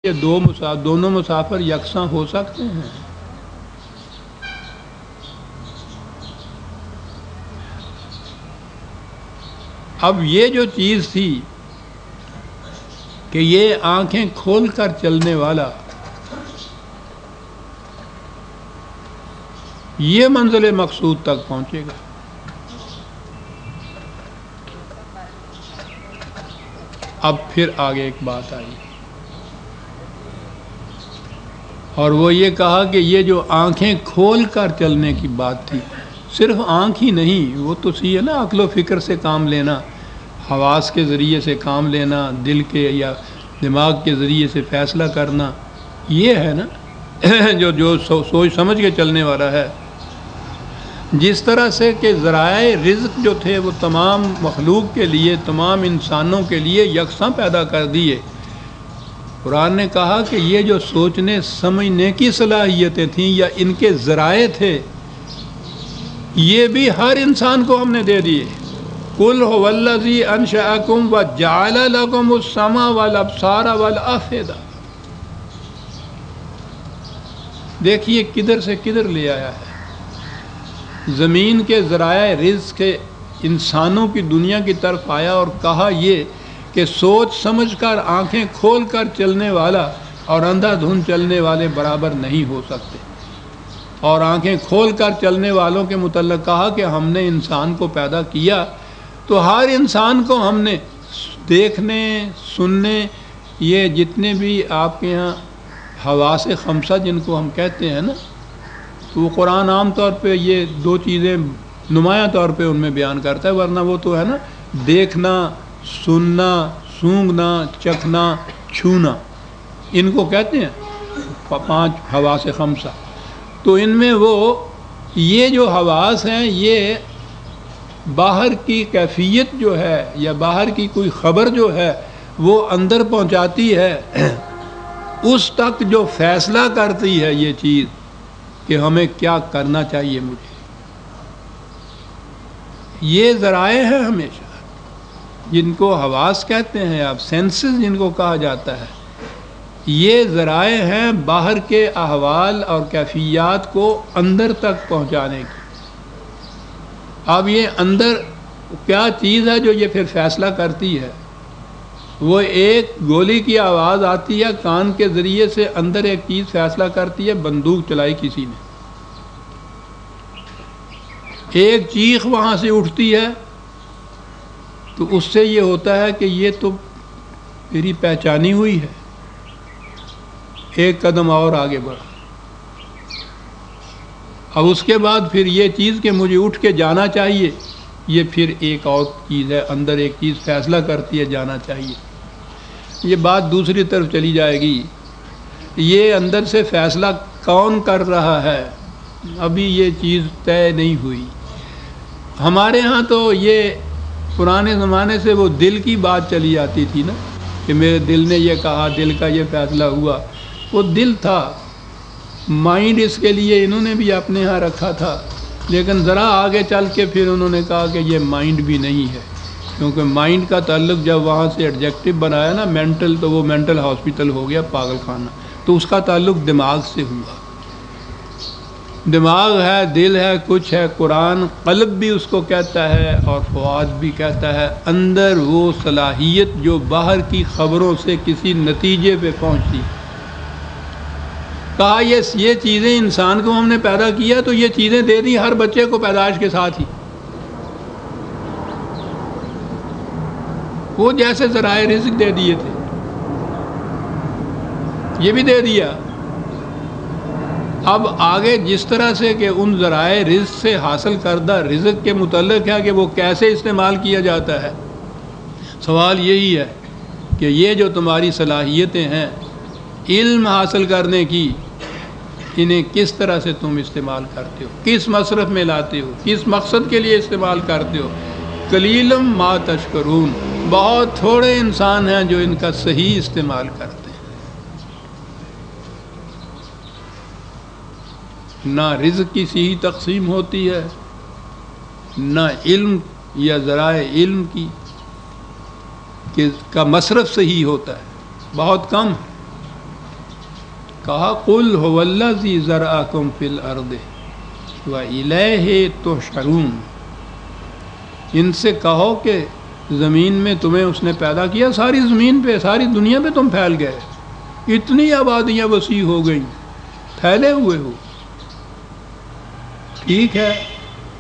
یہ دونوں مسافر یکساں ہو سکتے ہیں؟ اب یہ جو چیز تھی کہ یہ آنکھیں کھول کر چلنے والا، یہ منزل مقصود تک پہنچے گا۔ اب پھر آگے ایک بات آئی اور وہ یہ کہا کہ یہ جو آنکھیں کھول کر چلنے کی بات تھی، صرف آنکھ ہی نہیں، وہ تو سی ہے نا، عقل و فکر سے کام لینا، حواس کے ذریعے سے کام لینا، دل کے یا دماغ کے ذریعے سے فیصلہ کرنا، یہ ہے نا جو سوچ سمجھ کے چلنے والا ہے۔ جس طرح سے کہ ذرائع رزق جو تھے وہ تمام مخلوق کے لیے، تمام انسانوں کے لیے یکساں پیدا کر دیے، قرآن نے کہا کہ یہ جو سوچنے سمجھنے کی صلاحیتیں تھیں یا ان کے ذرائع تھے، یہ بھی ہر انسان کو ہم نے دے دیے۔ قُلْ هُوَ الَّذِي أَنشَأَكُمْ وَجَعَلَ لَكُمُ السَّمْعَ وَالْأَبْصَارَ وَالْأَفْئِدَةَ۔ دیکھیے کدھر سے کدھر لے آیا ہے۔ زمین کے ذرائع رزق کے انسانوں کی دنیا کی طرف آیا اور کہا یہ کہ سوچ سمجھ کر آنکھیں کھول کر چلنے والا اور اندھا دھند چلنے والے برابر نہیں ہو سکتے، اور آنکھیں کھول کر چلنے والوں کے متعلق کہا کہ ہم نے انسان کو پیدا کیا تو ہر انسان کو ہم نے دیکھنے سننے، یہ جتنے بھی آپ کے ہاں حواس خمسہ جن کو ہم کہتے ہیں نا، تو وہ قرآن عام طور پہ یہ دو چیزیں نمایاں طور پہ ان میں بیان کرتا ہے، ورنہ وہ تو ہے نا دیکھنا، سننا، سونگھنا، چکھنا، چھونا، ان کو کہتے ہیں 5 حواس خمسہ۔ تو ان میں وہ یہ جو حواس ہیں، یہ باہر کی کیفیت جو ہے یا باہر کی کوئی خبر جو ہے وہ اندر پہنچاتی ہے، اس تک جو فیصلہ کرتی ہے یہ چیز کہ ہمیں کیا کرنا چاہیے مجھے۔ یہ ذرائع ہیں ہمیشہ، جن کو حواس کہتے ہیں آپ، سینسز جن کو کہا جاتا ہے، یہ ذرائع ہیں باہر کے احوال اور کیفیات کو اندر تک پہنچانے کی۔ اب یہ اندر کیا چیز ہے جو یہ پھر فیصلہ کرتی ہے؟ وہ ایک گولی کی آواز آتی ہے کان کے ذریعے سے، اندر ایک چیز فیصلہ کرتی ہے، بندوق چلائی کسی نے، ایک چیخ وہاں سے اٹھتی ہے تو اس سے یہ ہوتا ہے کہ یہ تو میری پہچانی ہوئی ہے، ایک قدم اور آگے بڑھا۔ اب اس کے بعد پھر یہ چیز کہ مجھے اٹھ کے جانا چاہیے، یہ پھر ایک اور چیز ہے، اندر ایک چیز فیصلہ کرتی ہے جانا چاہیے۔ یہ بات دوسری طرف چلی جائے گی، یہ اندر سے فیصلہ کون کر رہا ہے، ابھی یہ چیز طے نہیں ہوئی۔ ہمارے ہاں تو یہ پرانے زمانے سے وہ دل کی بات چلی آتی تھی نا، کہ میرے دل نے یہ کہا، دل کا یہ فیصلہ ہوا۔ وہ دل تھا، مائنڈ اس کے لیے انہوں نے بھی اپنے ہاں رکھا تھا، لیکن ذرا آگے چل کے پھر انہوں نے کہا کہ یہ مائنڈ بھی نہیں ہے، کیونکہ مائنڈ کا تعلق جب وہاں سے ایڈجیکٹو بنایا نا مینٹل، تو وہ مینٹل ہاسپٹل ہو گیا، پاگل خانہ، تو اس کا تعلق دماغ سے ہوا۔ دماغ ہے، دل ہے، کچھ ہے، قرآن قلب بھی اس کو کہتا ہے اور فؤاد بھی کہتا ہے، اندر وہ صلاحیت جو باہر کی خبروں سے کسی نتیجے پہ پہنچتی۔ کہا یہ چیزیں انسان کو ہم نے پیدا کیا تو یہ چیزیں دے دی ہر بچے کو پیدائش کے ساتھ ہی، وہ جیسے ذرائع رزق دے دیے تھے یہ بھی دے دیا۔ اب آگے جس طرح سے کہ ان ذرائع رزق سے حاصل کردہ رزق کے متعلق ہے کہ وہ کیسے استعمال کیا جاتا ہے، سوال یہی ہے کہ یہ جو تمہاری صلاحیتیں ہیں علم حاصل کرنے کی، انہیں کس طرح سے تم استعمال کرتے ہو، کس مصرف میں لاتے ہو، کس مقصد کے لیے استعمال کرتے ہو۔ قلیلم ما تشکرون، بہت تھوڑے انسان ہیں جو ان کا صحیح استعمال کرتے ہیں۔ نہ رزق کی صحیح تقسیم ہوتی ہے، نہ علم یا ذرائع علم کی کا مصرف صحیح ہوتا ہے، بہت کم ہے۔ کہا قل هو الذی ذرأکم فی الارض وإلیہ تحشرون، ان سے کہو کہ زمین میں تمہیں اس نے پیدا کیا، ساری زمین پہ، ساری دنیا پہ تم پھیل گئے، اتنی آبادیاں وسیع ہو گئیں، پھیلے ہوئے ہو۔ ٹھیک ہے،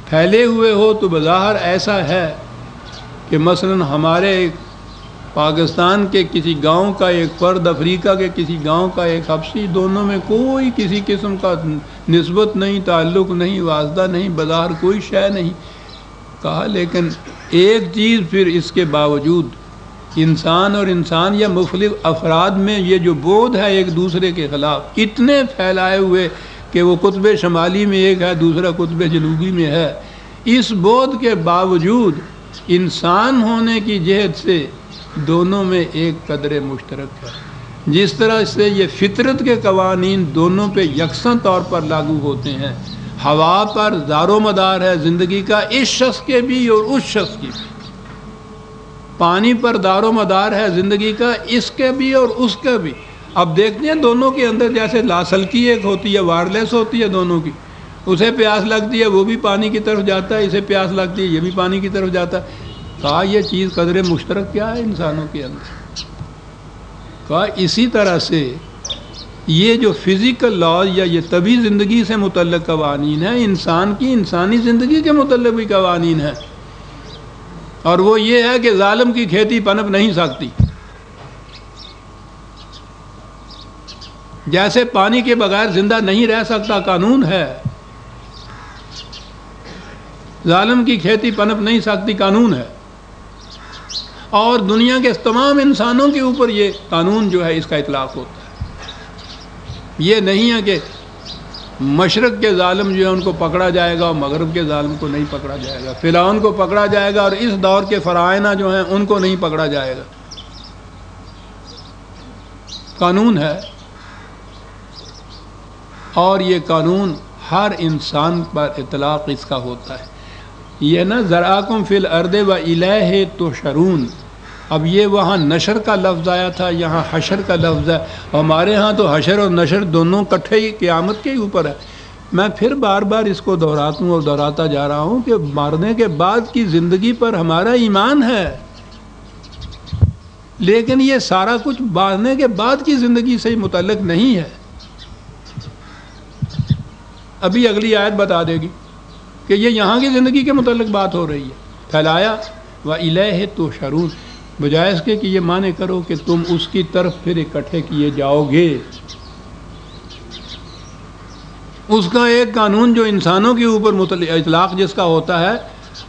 پھیلے ہوئے ہو تو بظاہر ایسا ہے کہ مثلا ہمارے پاکستان کے کسی گاؤں کا ایک فرد، افریقہ کے کسی گاؤں کا ایک حبشی، دونوں میں کوئی کسی قسم کا نسبت نہیں، تعلق نہیں، واسطہ نہیں، بظاہر کوئی شے نہیں۔ کہا لیکن ایک چیز پھر اس کے باوجود انسان اور انسان یا مختلف افراد میں یہ جو بعد ہے ایک دوسرے کے خلاف، اتنے پھیلائے ہوئے کہ وہ قطب شمالی میں ایک ہے، دوسرا قطب جنوبی میں ہے، اس بعد کے باوجود انسان ہونے کی جہت سے دونوں میں ایک قدر مشترک ہے۔ جس طرح سے یہ فطرت کے قوانین دونوں پہ یکساں طور پر لاگو ہوتے ہیں، ہوا پر دار و مدار ہے زندگی کا اس شخص کے بھی اور اس شخص کی بھی، پانی پر دار و مدار ہے زندگی کا اس کے بھی اور اس کا بھی۔ اب دیکھتے ہیں دونوں کے اندر جیسے لاسلکی ایک ہوتی ہے، وائرلیس ہوتی ہے دونوں کی، اسے پیاس لگتی ہے وہ بھی پانی کی طرف جاتا ہے، اسے پیاس لگتی ہے یہ بھی پانی کی طرف جاتا ہے۔ کہا یہ چیز قدر مشترک کیا ہے انسانوں کے اندر؟ کہا اسی طرح سے یہ جو فزیکل لاز یا یہ طبعی زندگی سے متعلق قوانین ہیں، انسان کی انسانی زندگی کے متعلق بھی قوانین ہیں، اور وہ یہ ہے کہ ظالم کی کھیتی پنپ نہیں سکتی۔ جیسے پانی کے بغیر زندہ نہیں رہ سکتا قانون ہے، ظالم کی کھیتی پنپ نہیں سکتی قانون ہے، اور دنیا کے تمام انسانوں کے اوپر یہ قانون جو ہے اس کا اطلاق ہوتا ہے۔ یہ نہیں ہے کہ مشرق کے ظالم جو ہے ان کو پکڑا جائے گا اور مغرب کے ظالم کو نہیں پکڑا جائے گا، فرعون کو پکڑا جائے گا اور اس دور کے فرعونہ جو ہیں ان کو نہیں پکڑا جائے گا۔ قانون ہے، اور یہ قانون ہر انسان پر اطلاق اس کا ہوتا ہے۔ یہ نا ذرأکم فی الارض وإلیہ تحشرون، اب یہ وہاں نشر کا لفظ آیا تھا، یہاں حشر کا لفظ ہے، ہمارے ہاں تو حشر اور نشر دونوں کٹھے ہی قیامت کے اوپر ہے۔ میں پھر بار بار اس کو دہراتا ہوں اور دہراتا جا رہا ہوں کہ مرنے کے بعد کی زندگی پر ہمارا ایمان ہے، لیکن یہ سارا کچھ مرنے کے بعد کی زندگی سے متعلق نہیں ہے۔ ابھی اگلی آیت بتا دے گی کہ یہ یہاں کی زندگی کے متعلق بات ہو رہی ہے۔ پھیلایا وإلیہ تحشرون، بجائے اس کے کہ یہ معنی کرو کہ تم اس کی طرف پھر اکٹھے کیے جاؤ گے۔ اس کا ایک قانون جو انسانوں کے اوپر اطلاق جس کا ہوتا ہے،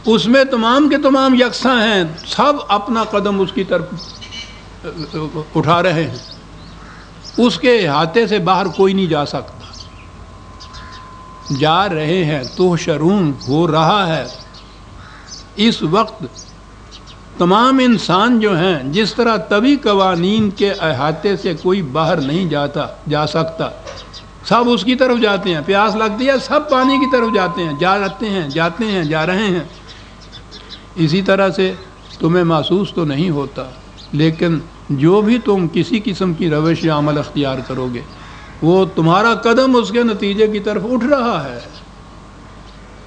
اس میں تمام کے تمام یکساں ہیں، سب اپنا قدم اس کی طرف اٹھا رہے ہیں، اس کے احاطے سے باہر کوئی نہیں جا سکتا۔ جا رہے ہیں، تحشرون ہو رہا ہے اس وقت۔ تمام انسان جو ہیں جس طرح طبعی قوانین کے احاطے سے کوئی باہر نہیں جا سکتا، سب اس کی طرف جاتے ہیں، پیاس لگتی ہے سب پانی کی طرف جاتے ہیں، جا رہے ہیں۔ اسی طرح سے تمہیں محسوس تو نہیں ہوتا، لیکن جو بھی تم کسی قسم کی روش یا عمل اختیار کرو گے، وہ تمہارا قدم اس کے نتیجے کی طرف اٹھ رہا ہے۔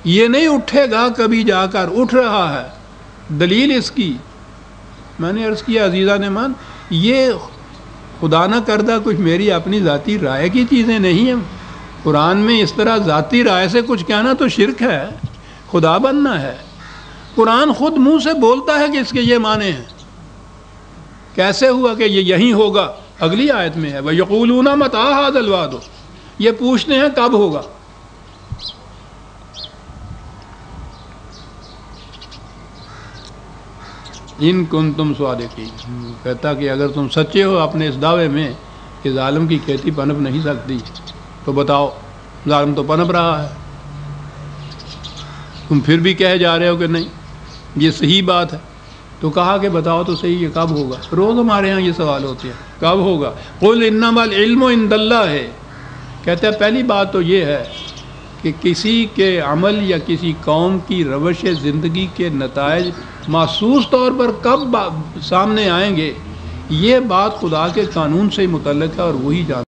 یہ نہیں اٹھے گا کبھی جا کر، اٹھ رہا ہے۔ دلیل اس کی میں نے عرض کیا عزیزان مان، یہ خدا نہ کردہ کچھ میری اپنی ذاتی رائے کی چیزیں نہیں ہیں۔ قرآن میں اس طرح ذاتی رائے سے کچھ کہنا تو شرک ہے، خدا بننا ہے۔ قرآن خود منہ سے بولتا ہے کہ اس کے یہ معنی ہیں۔ کیسے ہوا کہ یہ یہیں ہوگا؟ اگلی آیت میں ہے وَيَقُولُونَ مَتَىٰ هَٰذَا الْوَعْدُ، یہ پوچھتے ہیں کب ہوگا۔ ان کنتم صادقین، کہتا کہ اگر تم سچے ہو اپنے اس دعوے میں کہ ظالم کی کھیتی پنپ نہیں سکتی، تو بتاؤ ظالم تو پنپ رہا ہے، تم پھر بھی کہے جا رہے ہو کہ نہیں یہ صحیح بات ہے۔ تو کہا کہ بتاؤ تو صحیح یہ کب ہوگا؟ روز ہمارے ہاں یہ سوال ہوتے ہیں، کب ہوگا؟ قل انما العلم عند اللہ ہے، کہتے ہیں پہلی بات تو یہ ہے کہ کسی کے عمل یا کسی قوم کی روش زندگی کے نتائج محسوس طور پر کب سامنے آئیں گے، یہ بات خدا کے قانون سے متعلق ہے اور وہی جانتا ہے۔